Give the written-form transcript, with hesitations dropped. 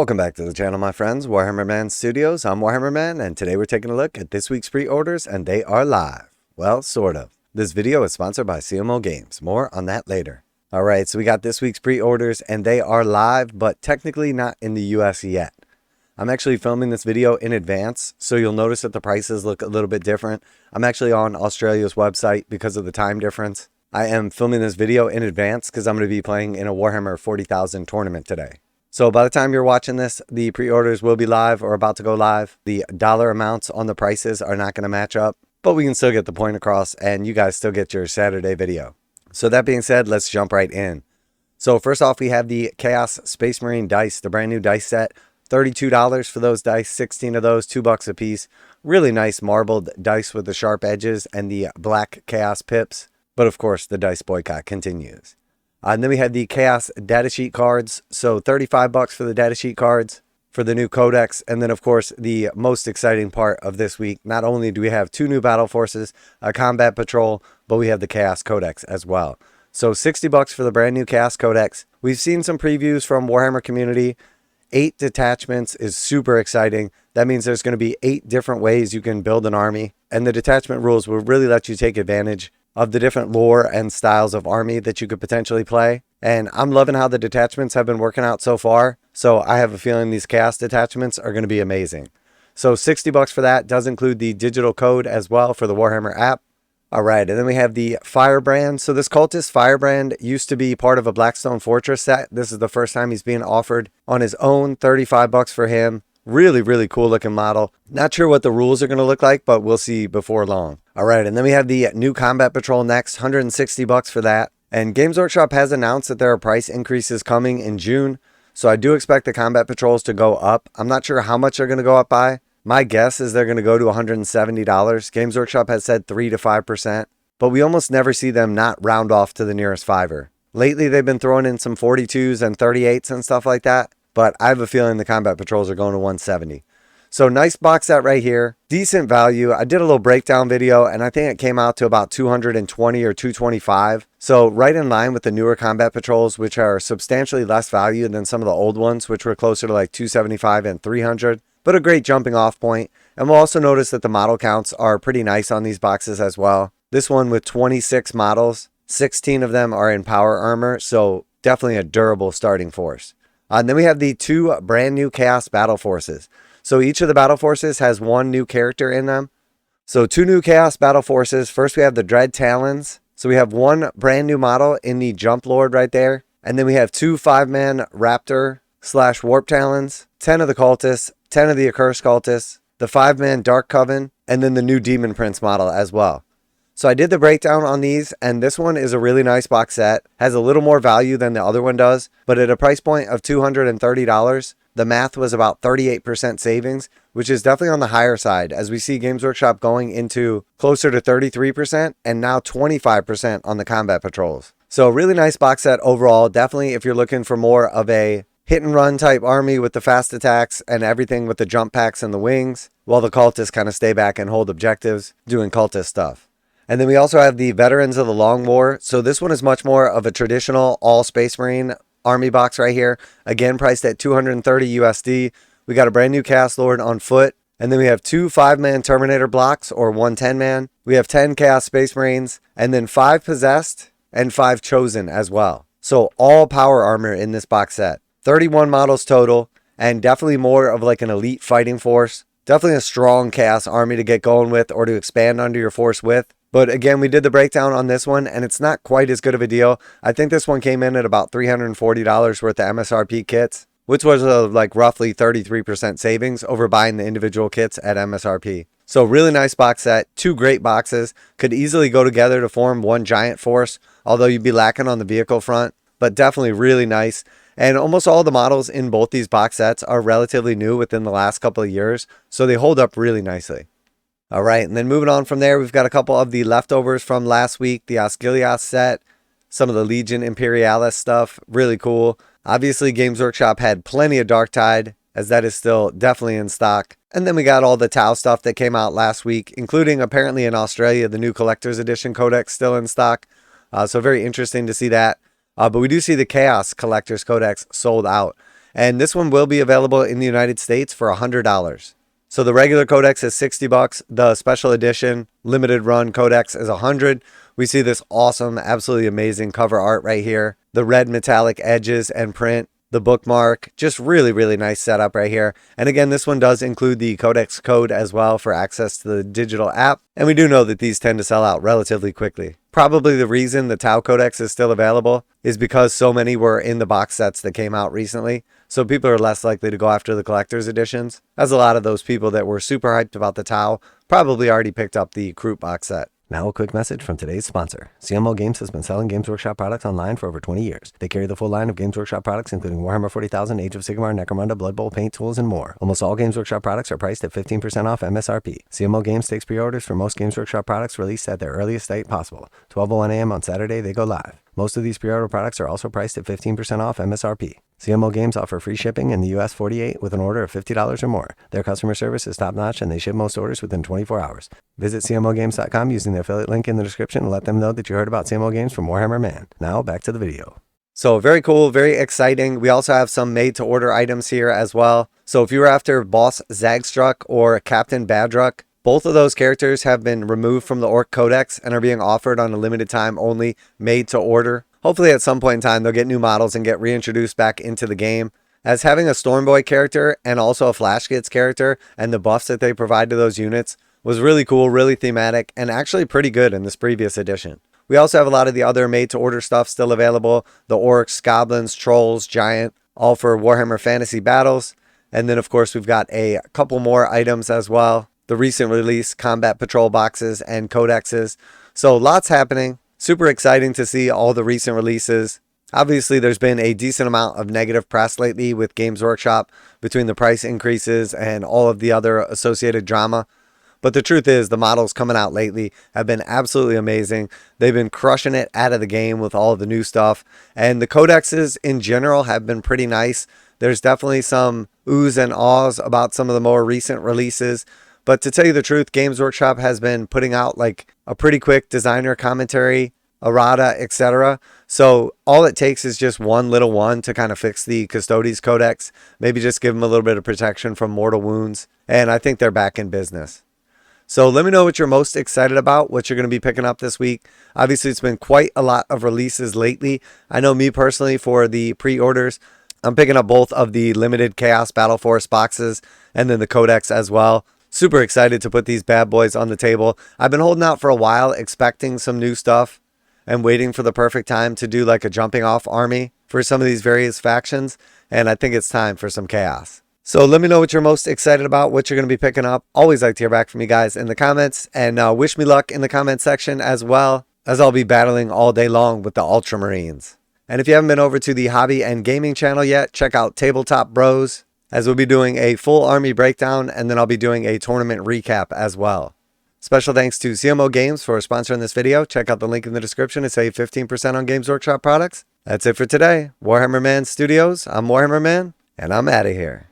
Welcome back to the channel, my friends. Warhammer Man Studios. I'm Warhammer Man, and today we're taking a look at this week's pre-orders, and they are live. Well, sort of. This video is sponsored by CMO Games. More on that later. Alright, so we got this week's pre-orders, and they are live, but technically not in the US yet. I'm actually filming this video in advance, so you'll notice that the prices look a little bit different. I'm actually on Australia's website because of the time difference. I am filming this video in advance because I'm going to be playing in a Warhammer 40,000 tournament today. So by the time you're watching this, the pre-orders will be live or about to go live. The dollar amounts on the prices are not going to match up, but we can still get the point across and you guys still get your Saturday video. So that being said, let's jump right in. So first off, we have the Chaos Space Marine dice, the brand new dice set. $32 for those dice, 16 of those, $2 a piece. Really nice marbled dice with the sharp edges and the black Chaos pips. But of course, the dice boycott continues. And then we have the Chaos datasheet cards. So $35 for the datasheet cards for the new Codex. And then, of course, the most exciting part of this week. Not only do we have 2 new Battleforces, a Combat Patrol, but we have the Chaos Codex as well. So $60 for the brand new Chaos Codex. We've seen some previews from Warhammer community. 8 detachments is super exciting. That means there's going to be 8 different ways you can build an army. And the detachment rules will really let you take advantage of the different lore and styles of army that you could potentially play. And I'm loving how the detachments have been working out so far. So I have a feeling these Chaos detachments are going to be amazing. So $60 for that. Does include the digital code as well for the Warhammer app. All right, and then we have the Firebrand. So this Cultist Firebrand used to be part of a Blackstone Fortress set. This is the first time he's being offered on his own. $35 for him. Really, really cool looking model. Not sure what the rules are going to look like, but we'll see before long. All right, and then we have the new Combat Patrol next. $160 for that. And Games Workshop has announced that there are price increases coming in June. So I do expect the Combat Patrols to go up. I'm not sure how much they're going to go up by. My guess is they're going to go to $170. Games Workshop has said 3 to 5%, but we almost never see them not round off to the nearest fiver. Lately, they've been throwing in some 42s and 38s and stuff like that, but I have a feeling the Combat Patrols are going to 170. So nice box set right here. Decent value. I did a little breakdown video, and I think it came out to about 220 or 225. So right in line with the newer Combat Patrols, which are substantially less value than some of the old ones, which were closer to like 275 and 300. But a great jumping off point. And we'll also notice that the model counts are pretty nice on these boxes as well. This one with 26 models, 16 of them are in power armor, so definitely a durable starting force. And then we have the 2 brand new Chaos Battleforces. So each of the Battleforces has 1 new character in them. So 2 new Chaos Battleforces. First we have the Dread Talons. So we have 1 brand new model in the Jump Lord right there. And then we have 2 5-man Raptor / Warp Talons, 10 of the Cultists, 10 of the Accursed Cultists, the 5-man Dark Coven, and then the new Demon Prince model as well. So I did the breakdown on these, and this one is a really nice box set. Has a little more value than the other one does, but at a price point of $230, the math was about 38% savings, which is definitely on the higher side, as we see Games Workshop going into closer to 33% and now 25% on the Combat Patrols. So really nice box set overall. Definitely if you're looking for more of a hit and run type army with the fast attacks and everything with the jump packs and the wings, while the Cultists kind of stay back and hold objectives doing Cultist stuff. And then we also have the Veterans of the Long War. So this one is much more of a traditional all Space Marine army box right here. Again, priced at $230 USD. We got a brand new Chaos Lord on foot. And then we have 2 5-man Terminator blocks or 1 10-man. We have 10 Chaos Space Marines and then 5 Possessed and 5 Chosen as well. So all power armor in this box set. 31 models total, and definitely more of like an elite fighting force. Definitely a strong Chaos army to get going with or to expand under your force with. But again, we did the breakdown on this one, and it's not quite as good of a deal. I think this one came in at about $340 worth of MSRP kits, which was like roughly 33% savings over buying the individual kits at MSRP. So really nice box set, 2 great boxes, could easily go together to form one giant force, although you'd be lacking on the vehicle front, but definitely really nice. And almost all the models in both these box sets are relatively new within the last couple of years, so they hold up really nicely. All right, and then moving on from there, we've got a couple of the leftovers from last week, the Osgiliath set, some of the Legion Imperialis stuff, really cool. Obviously, Games Workshop had plenty of Darktide, as that is still definitely in stock. And then we got all the Tau stuff that came out last week, including apparently in Australia, the new Collector's Edition Codex still in stock. So very interesting to see that. But we do see the Chaos Collector's Codex sold out. And this one will be available in the United States for $100. So the regular Codex is $60. The special edition limited run Codex is $100. We see this awesome, absolutely amazing cover art right here. The red metallic edges and print, the bookmark, just really, really nice setup right here. And again, this one does include the Codex code as well for access to the digital app. And we do know that these tend to sell out relatively quickly. Probably the reason the Tau Codex is still available is because so many were in the box sets that came out recently. So people are less likely to go after the collector's editions, as a lot of those people that were super hyped about the Tau probably already picked up the Krule box set. Now a quick message from today's sponsor. CMO Games has been selling Games Workshop products online for over 20 years. They carry the full line of Games Workshop products, including Warhammer 40,000, Age of Sigmar, Necromunda, Blood Bowl, paint tools, and more. Almost all Games Workshop products are priced at 15% off MSRP. CMO Games takes pre-orders for most Games Workshop products released at their earliest date possible. 12:01 a.m. on Saturday, they go live. Most of these pre-order products are also priced at 15% off MSRP. CMO Games offer free shipping in the US 48 with an order of $50 or more. Their customer service is top-notch and they ship most orders within 24 hours. Visit CMOGames.com using the affiliate link in the description and let them know that you heard about CMO Games from Warhammer Man. Now back to the video. So very cool, very exciting. We also have some made-to-order items here as well. So if you were after Boss Zagstruck or Captain Badruk, both of those characters have been removed from the Orc Codex and are being offered on a limited time only made-to-order. Hopefully at some point in time they'll get new models and get reintroduced back into the game. As having a Stormboy character and also a Flash Kids character and the buffs that they provide to those units was really cool, really thematic, and actually pretty good in this previous edition. We also have a lot of the other made-to-order stuff still available. The Orks, Goblins, Trolls, Giant, all for Warhammer Fantasy Battles. And then of course we've got a couple more items as well. The recent release Combat Patrol boxes and Codexes. So lots happening. Super exciting to see all the recent releases. Obviously, there's been a decent amount of negative press lately with Games Workshop between the price increases and all of the other associated drama. But the truth is, the models coming out lately have been absolutely amazing. They've been crushing it out of the game with all of the new stuff. And the codexes in general have been pretty nice. There's definitely some oohs and ahs about some of the more recent releases. But to tell you the truth, Games Workshop has been putting out like a pretty quick designer commentary, errata, etc. So all it takes is just one little one to kind of fix the Custodes Codex. Maybe just give them a little bit of protection from mortal wounds. And I think they're back in business. So let me know what you're most excited about, what you're going to be picking up this week. Obviously, it's been quite a lot of releases lately. I know me personally for the pre-orders, I'm picking up both of the limited Chaos Battleforce boxes and then the Codex as well. Super excited to put these bad boys on the table. I've been holding out for a while, expecting some new stuff and waiting for the perfect time to do like a jumping off army for some of these various factions. And I think it's time for some chaos. So let me know what you're most excited about, what you're going to be picking up. Always like to hear back from you guys in the comments, and wish me luck in the comment section as well, as I'll be battling all day long with the Ultramarines. And if you haven't been over to the hobby and gaming channel yet, check out TabletopBROs, as we'll be doing a full army breakdown, and then I'll be doing a tournament recap as well. Special thanks to CMO Games for sponsoring this video. Check out the link in the description to save 15% on Games Workshop products. That's it for today. Warhammer Man Studios, I'm Warhammer Man, and I'm out of here.